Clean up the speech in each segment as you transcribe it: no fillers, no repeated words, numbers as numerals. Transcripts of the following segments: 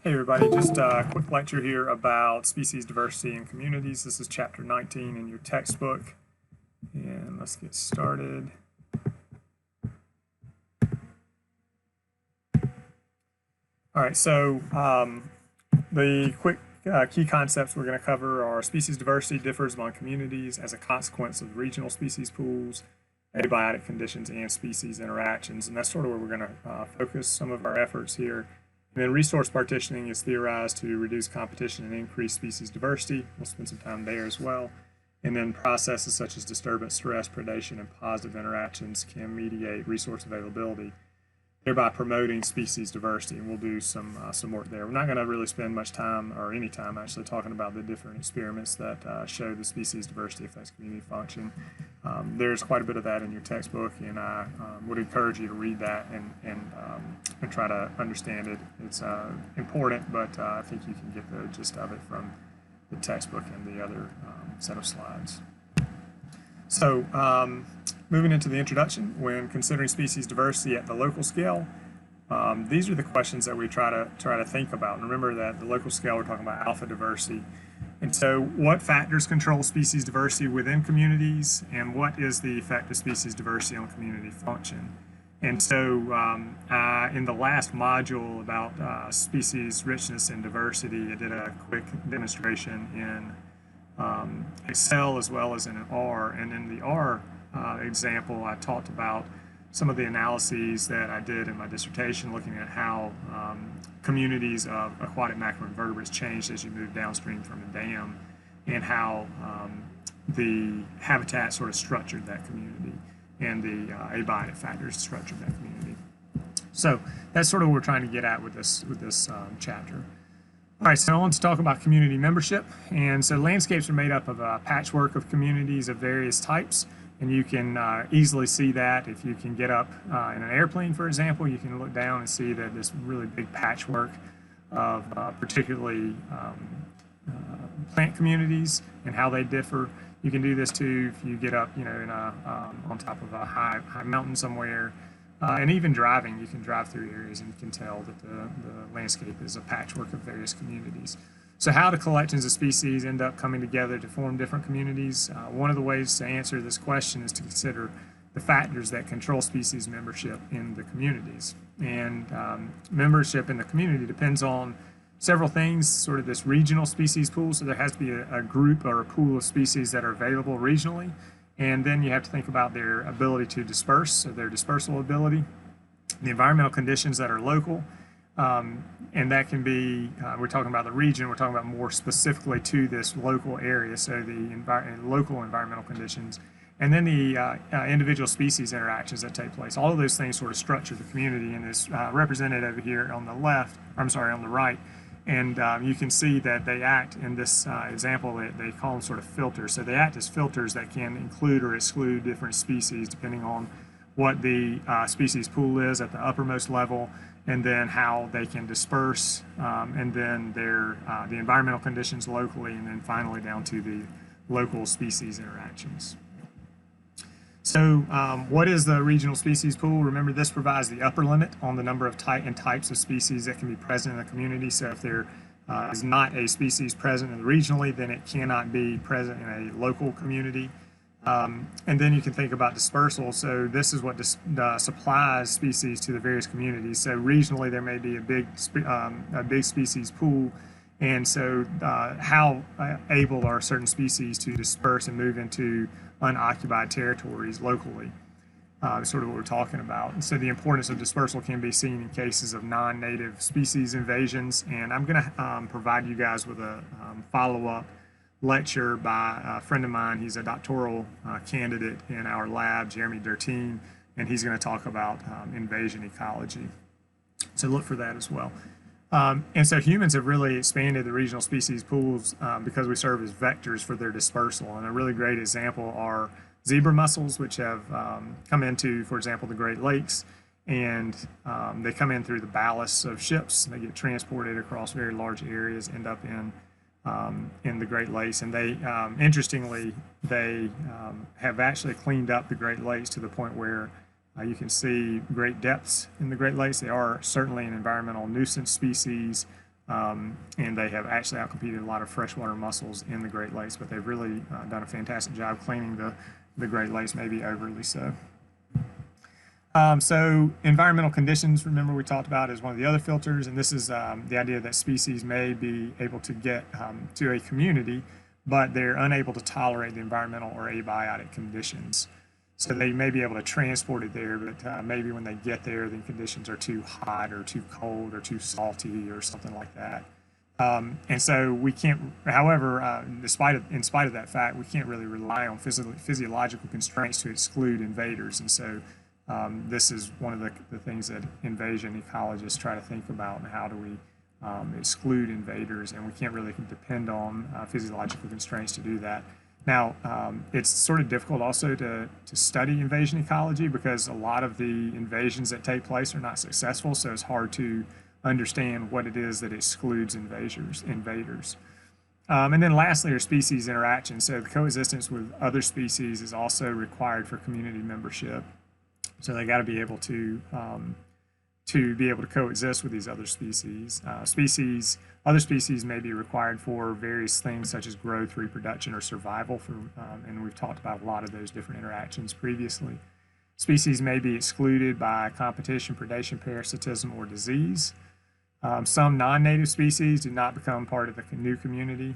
Hey everybody, just a quick lecture here about species diversity in communities. This is chapter 19 in your textbook, and let's get started. All right, so the quick key concepts we're going to cover are species diversity differs among communities as a consequence of regional species pools, abiotic conditions, and species interactions, and that's sort of where we're going to focus some of our efforts here. And then resource partitioning is theorized to reduce competition and increase species diversity. We'll spend some time there as well. And then processes such as disturbance, stress, predation, and positive interactions can mediate resource availability, thereby promoting species diversity. And we'll do some work there. We're not going to really spend much time, or any time actually, talking about the different experiments that show the species diversity affects community function. There's quite a bit of that in your textbook, and I would encourage you to read that and try to understand it. It's important, but I think you can get the gist of it from the textbook and the other set of slides. So moving into the introduction, when considering species diversity at the local scale, these are the questions that we try to think about. And remember that the local scale, we're talking about alpha diversity. And so what factors control species diversity within communities, and what is the effect of species diversity on community function? And so in the last module about species richness and diversity, I did a quick demonstration in Excel as well as in R. And in the R example, I talked about some of the analyses that I did in my dissertation, looking at how communities of aquatic macroinvertebrates changed as you move downstream from a dam, and how the habitat sort of structured that community, and the abiotic factors structured that community. So that's sort of what we're trying to get at with this chapter. All right, so on to talk about community membership. And so landscapes are made up of a patchwork of communities of various types. And you can easily see that if you can get up in an airplane, for example. You can look down and see that this really big patchwork of particularly plant communities and how they differ. You can do this too if you get up, in on top of a high mountain somewhere. And even driving, you can drive through areas and you can tell that the landscape is a patchwork of various communities. So how do collections of species end up coming together to form different communities? One of the ways to answer this question is to consider the factors that control species membership in the communities. And membership in the community depends on several things, sort of this regional species pool. So there has to be a group or a pool of species that are available regionally. And then you have to think about their ability to disperse, so their dispersal ability, the environmental conditions that are local. And that can be, we're talking about the region, we're talking about more specifically to this local area, so the local environmental conditions, and then the individual species interactions that take place. All of those things sort of structure the community, and is represented over here on the left, on the right. And you can see that they act in this example, they call them sort of filters. So they act as filters that can include or exclude different species depending on what the species pool is at the uppermost level, and then how they can disperse, and then the environmental conditions locally, and then finally down to the local species interactions. So what is the regional species pool? Remember, this provides the upper limit on the number of types of species that can be present in a community. So if there is not a species present regionally, then it cannot be present in a local community. And then you can think about dispersal. So this is what supplies species to the various communities. So regionally, there may be a big species pool, and so how able are certain species to disperse and move into unoccupied territories locally? Sort of what we're talking about. And so the importance of dispersal can be seen in cases of non-native species invasions. And I'm going to provide you guys with a follow-up lecture by a friend of mine. He's a doctoral candidate in our lab, Jeremy Dertine, and he's going to talk about invasion ecology. So look for that as well. And so humans have really expanded the regional species pools because we serve as vectors for their dispersal. And a really great example are zebra mussels, which have come into, for example, the Great Lakes, and they come in through the ballasts of ships. They get transported across very large areas, end up in the Great Lakes, and they, interestingly, they have actually cleaned up the Great Lakes to the point where you can see great depths in the Great Lakes. They are certainly an environmental nuisance species, and they have actually outcompeted a lot of freshwater mussels in the Great Lakes, but they've really done a fantastic job cleaning the Great Lakes, maybe overly so. So environmental conditions, remember we talked about, is one of the other filters, and this is the idea that species may be able to get to a community, but they're unable to tolerate the environmental or abiotic conditions. So they may be able to transport it there, but maybe when they get there, the conditions are too hot or too cold or too salty or something like that. And so we can't, however, in spite of that fact, we can't really rely on physiological constraints to exclude invaders. And so this is one of the things that invasion ecologists try to think about, and how do we exclude invaders, and we can't really depend on physiological constraints to do that. Now, it's sort of difficult also to study invasion ecology, because a lot of the invasions that take place are not successful, so it's hard to understand what it is that excludes invaders. And then lastly are species interaction. So the coexistence with other species is also required for community membership. So they got to be able to coexist with these other species. Other species may be required for various things such as growth, reproduction, or survival. And we've talked about a lot of those different interactions previously. Species may be excluded by competition, predation, parasitism, or disease. Some non-native species do not become part of the new community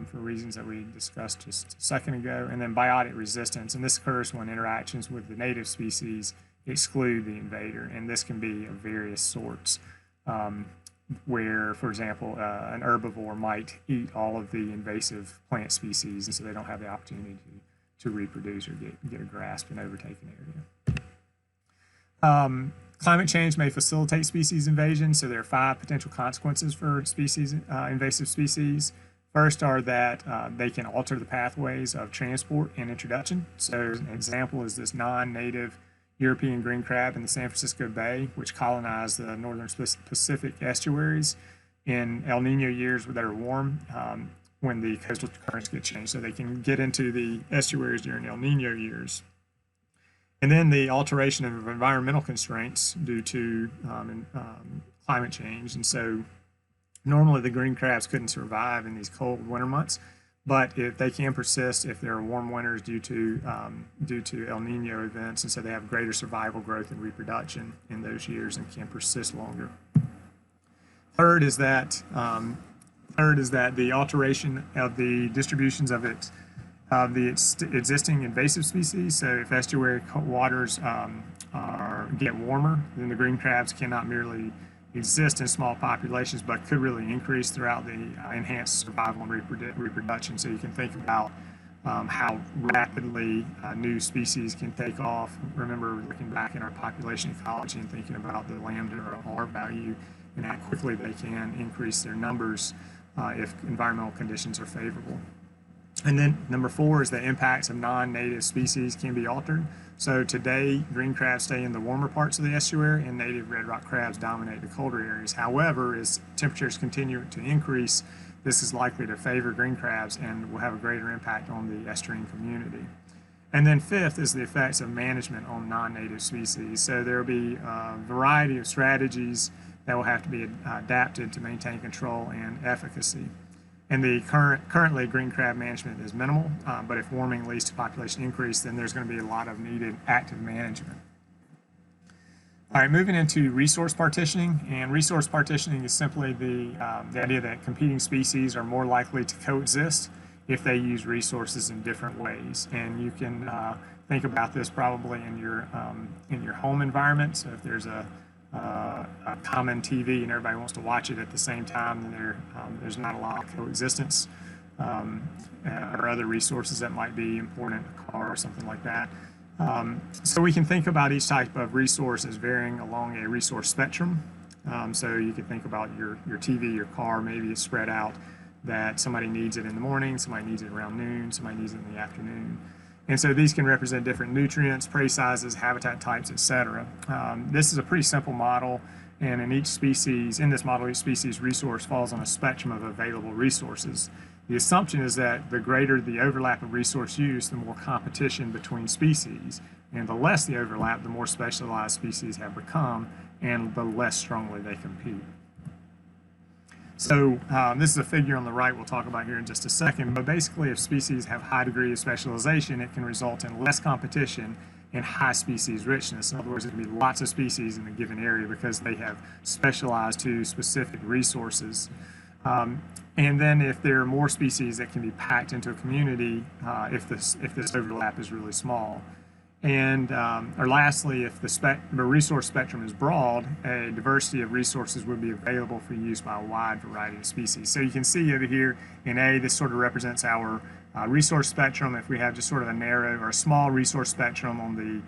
for reasons that we discussed just a second ago. And then biotic resistance, and this occurs when interactions with the native species exclude the invader, and this can be of various sorts, where, for example, an herbivore might eat all of the invasive plant species, and so they don't have the opportunity to reproduce or get a grasp and overtake an area. Climate change may facilitate species invasion, so there are 5 potential consequences for invasive species. First are that they can alter the pathways of transport and introduction. So an example is this non-native European green crab in the San Francisco Bay, which colonize the northern Pacific estuaries in El Nino years that are warm, when the coastal currents get changed. So they can get into the estuaries during El Nino years. And then the alteration of environmental constraints due to climate change. And so normally the green crabs couldn't survive in these cold winter months, but if they can persist if there are warm winters due to El Nino events, and so they have greater survival, growth, and reproduction in those years and can persist longer. Third is that the alteration of the distributions of the existing invasive species. So if estuary waters get warmer, then the green crabs cannot merely exist in small populations, but could really increase throughout the enhanced survival and reproduction. So you can think about how rapidly new species can take off. Remember looking back in our population ecology and thinking about the lambda or R value, and how quickly they can increase their numbers if environmental conditions are favorable. And then number 4 is the impacts of non-native species can be altered. So today, green crabs stay in the warmer parts of the estuary, and native red rock crabs dominate the colder areas. However, as temperatures continue to increase, this is likely to favor green crabs and will have a greater impact on the estuarine community. And then 5th is the effects of management on non-native species. So there will be a variety of strategies that will have to be adapted to maintain control and efficacy. And the currently green crab management is minimal, but if warming leads to population increase, then there's going to be a lot of needed active management. All right, moving into resource partitioning. And resource partitioning is simply the idea that competing species are more likely to coexist if they use resources in different ways. And you can think about this probably in your home environment. So if there's a common TV and everybody wants to watch it at the same time, then there's not a lot of coexistence, or other resources that might be important, a car or something like that. So we can think about each type of resource as varying along a resource spectrum. So you could think about your TV, your car, maybe it's spread out that somebody needs it in the morning, somebody needs it around noon, somebody needs it in the afternoon. And so these can represent different nutrients, prey sizes, habitat types, etc. This is a pretty simple model, and in this model, each species resource falls on a spectrum of available resources. The assumption is that the greater the overlap of resource use, the more competition between species, and the less the overlap, the more specialized species have become, and the less strongly they compete. So this is a figure on the right we'll talk about here in just a second, but basically if species have high degree of specialization, it can result in less competition and high species richness. In other words, it can be lots of species in a given area because they have specialized to specific resources. And then if there are more species that can be packed into a community, if this overlap is really small. And or lastly, if the resource spectrum is broad, a diversity of resources would be available for use by a wide variety of species. So you can see over here in A, this sort of represents our resource spectrum. If we have just sort of a narrow or a small resource spectrum on the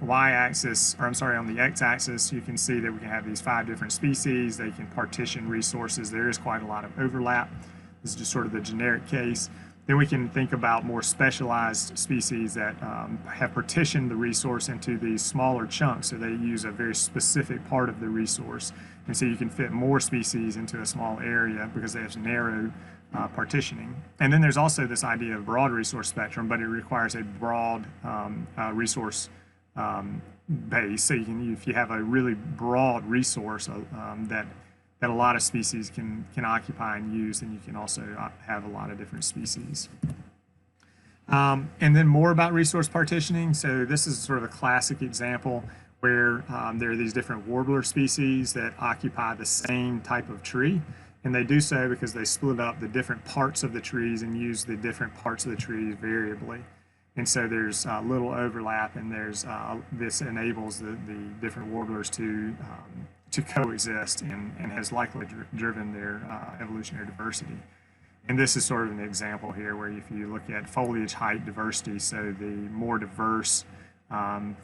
y-axis, or I'm sorry, on the x-axis, you can see that we can have these 5 different species. They can partition resources. There is quite a lot of overlap. This is just sort of the generic case. Then we can think about more specialized species that have partitioned the resource into these smaller chunks, so they use a very specific part of the resource. And so you can fit more species into a small area because they have narrow partitioning. And then there's also this idea of broad resource spectrum, but it requires a broad resource base. So you can, if you have a really broad resource that a lot of species can occupy and use, then you can also have a lot of different species. And then more about resource partitioning. So this is sort of a classic example where there are these different warbler species that occupy the same type of tree. And they do so because they split up the different parts of the trees and use the different parts of the trees variably. And so there's little overlap, and there's this enables the different warblers to coexist and has likely driven their evolutionary diversity. And this is sort of an example here where if you look at foliage height diversity, so the more diverse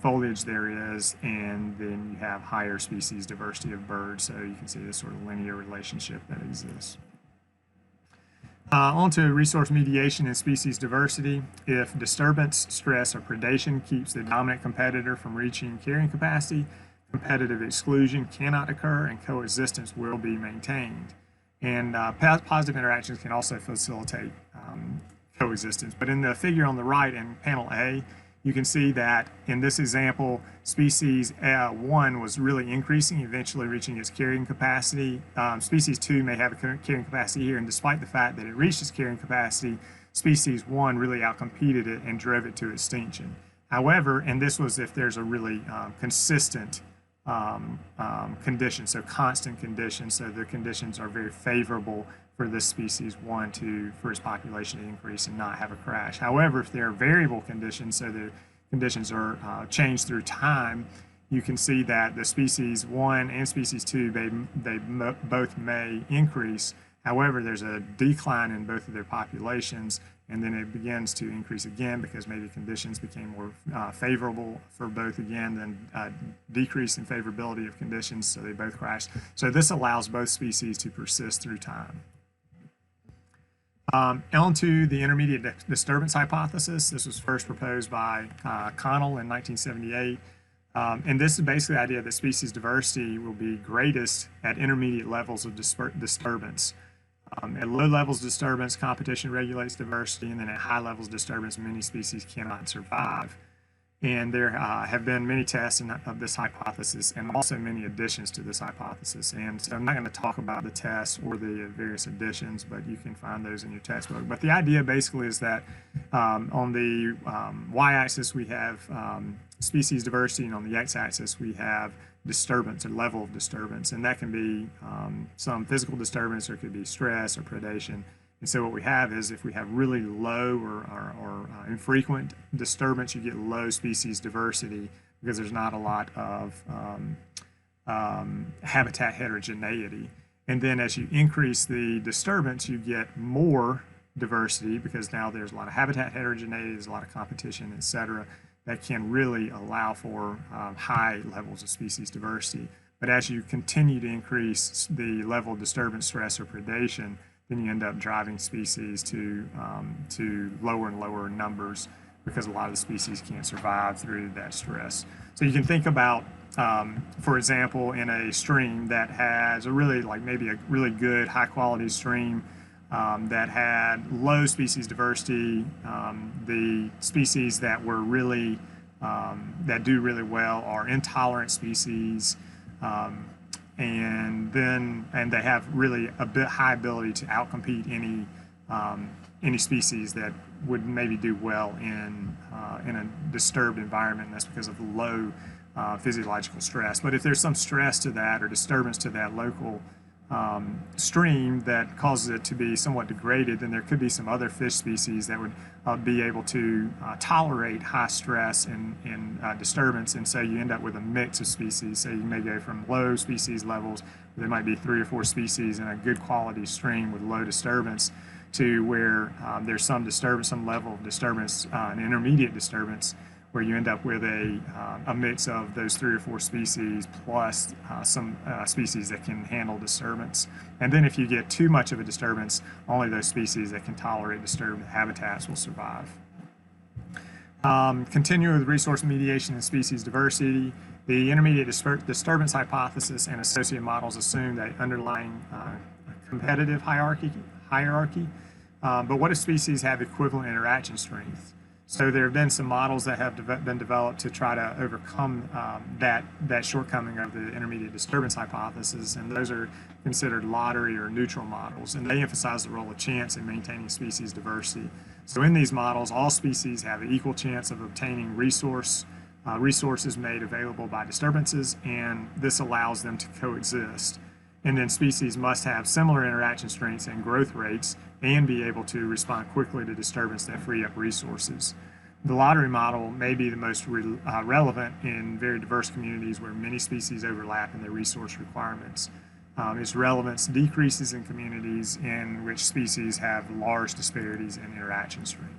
foliage there is, and then you have higher species diversity of birds. So you can see this sort of linear relationship that exists. On to resource mediation and species diversity. If disturbance, stress, or predation keeps the dominant competitor from reaching carrying capacity, competitive exclusion cannot occur and coexistence will be maintained. And positive interactions can also facilitate coexistence. But in the figure on the right in panel A, you can see that in this example, species 1 was really increasing, eventually reaching its carrying capacity. Species 2 may have a carrying capacity here, and despite the fact that it reached its carrying capacity, species 1 really outcompeted it and drove it to extinction. However, and this was if there's a really consistent condition, so constant conditions, so the conditions are very favorable for this species 1 for its population to increase and not have a crash. However, if there are variable conditions, so the conditions are changed through time, you can see that the species 1 and species 2, they both may increase. However, there's a decline in both of their populations, and then it begins to increase again because maybe conditions became more favorable for both again, then decrease in favorability of conditions, so they both crash. So this allows both species to persist through time. On to the intermediate disturbance hypothesis. This was first proposed by Connell in 1978. And this is basically the idea that species diversity will be greatest at intermediate levels of disturbance. At low levels of disturbance, competition regulates diversity, and then at high levels of disturbance, many species cannot survive. And there have been many tests of this hypothesis and also many additions to this hypothesis. And so I'm not going to talk about the tests or the various additions, but you can find those in your textbook. But the idea basically is that on the y-axis we have species diversity, and on the x-axis we have disturbance or level of disturbance. And that can be some physical disturbance, or it could be stress or predation. And so what we have is if we have really low or infrequent disturbance, you get low species diversity because there's not a lot of habitat heterogeneity. And then as you increase the disturbance, you get more diversity because now there's a lot of habitat heterogeneity, there's a lot of competition, et cetera, that can really allow for high levels of species diversity. But as you continue to increase the level of disturbance, stress, or predation, then you end up driving species to lower and lower numbers because a lot of the species can't survive through that stress. So you can think about, for example, in a stream that has a really, like maybe a really good high quality stream that had low species diversity, the species that were really, that do really well are intolerant species, and they have really a bit high ability to outcompete any species that would maybe do well in a disturbed environment. And that's because of low physiological stress. But if there's some stress to that or disturbance to that local stream that causes it to be somewhat degraded, then there could be some other fish species that would be able to tolerate high stress and disturbance, and so you end up with a mix of species. So you may go from low species levels, there might be 3 or 4 species in a good quality stream with low disturbance, to where there's some disturbance, some level of disturbance, an intermediate disturbance, where you end up with a mix of those 3 or 4 species plus some species that can handle disturbance. And then if you get too much of a disturbance, only those species that can tolerate disturbed habitats will survive. Continuing with resource mediation and species diversity, the intermediate disturbance hypothesis and associated models assume that underlying competitive hierarchy. But what if species have equivalent interaction strengths? So there have been some models that have been developed to try to overcome that shortcoming of the intermediate disturbance hypothesis, and those are considered lottery or neutral models, and they emphasize the role of chance in maintaining species diversity. So in these models, all species have an equal chance of obtaining resources made available by disturbances, and this allows them to coexist. And then species must have similar interaction strengths and growth rates and be able to respond quickly to disturbance that free up resources. The lottery model may be the most relevant in very diverse communities where many species overlap in their resource requirements. Its relevance decreases in communities in which species have large disparities in interaction strength.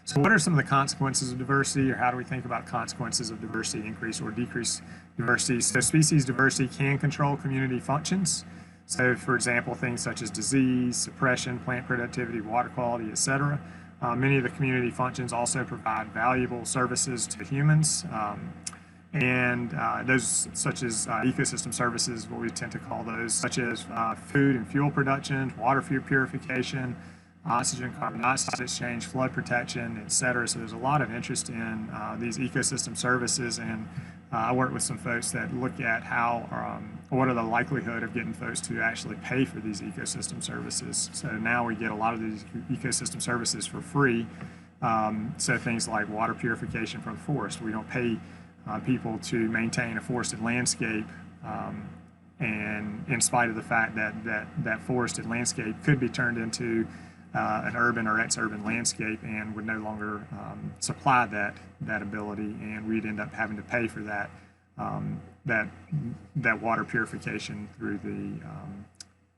So what are some of the consequences of diversity, or how do we think about consequences of diversity, increase or decrease diversity? So species diversity can control community functions. So for example, things such as disease, suppression, plant productivity, water quality, etc. Many of the community functions also provide valuable services to humans, and those such as ecosystem services, what we tend to call those, such as food and fuel production, water purification, oxygen, carbon dioxide exchange, flood protection, etc. So there's a lot of interest in these ecosystem services, and I work with some folks that look at how, what are the likelihood of getting folks to actually pay for these ecosystem services. So now we get a lot of these ecosystem services for free. So things like water purification from forest. We don't pay people to maintain a forested landscape, and in spite of the fact that forested landscape could be turned into an urban or ex-urban landscape and would no longer supply that ability, and we'd end up having to pay for that water purification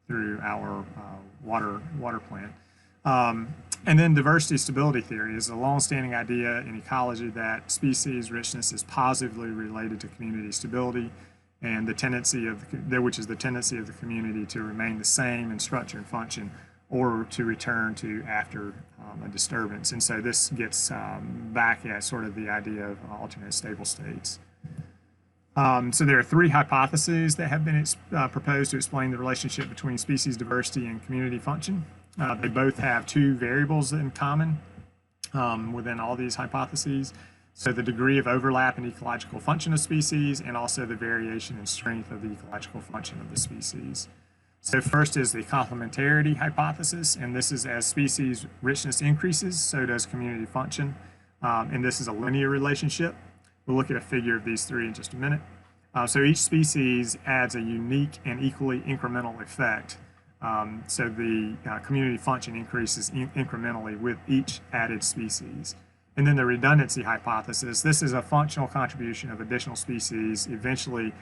through our water plant. And then diversity stability theory is a long-standing idea in ecology that species richness is positively related to community stability, and the tendency which is the tendency of the community to remain the same in structure and function, or to return to after a disturbance. And so this gets back at sort of the idea of alternate stable states. So there are 3 hypotheses that have been proposed to explain the relationship between species diversity and community function. They both have 2 variables in common within all these hypotheses. So the degree of overlap in ecological function of species, and also the variation in strength of the ecological function of the species. So first is the complementarity hypothesis, and this is as species richness increases, so does community function, and this is a linear relationship. We'll look at a figure of these 3 in just a minute. So each species adds a unique and equally incremental effect. So the community function increases incrementally with each added species. And then the redundancy hypothesis, this is a functional contribution of additional species eventually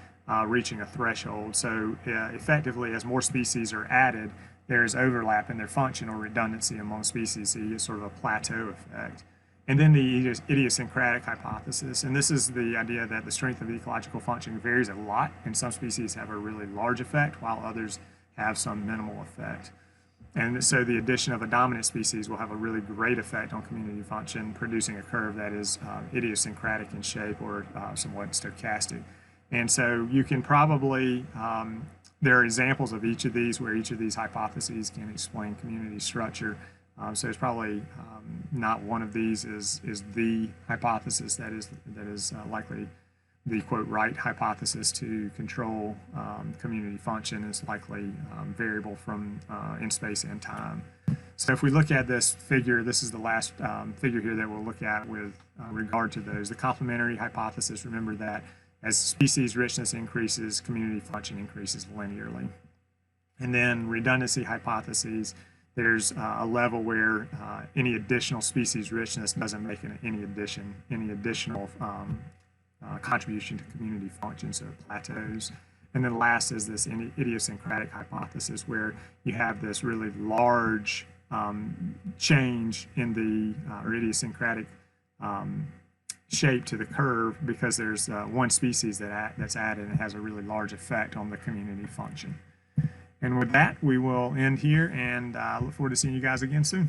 reaching a threshold. So effectively, as more species are added, there is overlap in their function or redundancy among species, so you get sort of a plateau effect. And then the idiosyncratic hypothesis, and this is the idea that the strength of the ecological function varies a lot, and some species have a really large effect while others have some minimal effect. And so the addition of a dominant species will have a really great effect on community function, producing a curve that is idiosyncratic in shape or somewhat stochastic. And so you can probably, there are examples of each of these where each of these hypotheses can explain community structure. So it's probably not one of these is the hypothesis that is likely the quote right hypothesis to control community function is likely variable from in space and time. So if we look at this figure, this is the last figure here that we'll look at with regard to those. The complementary hypothesis, remember that as species richness increases, community function increases linearly. And then redundancy hypotheses, there's a level where any additional species richness doesn't make any additional contribution to community function, so it plateaus. And then last is this idiosyncratic hypothesis, where you have this really large change in the or idiosyncratic shape to the curve because there's one species that's added and it has a really large effect on the community function. And with that, we will end here, and I look forward to seeing you guys again soon.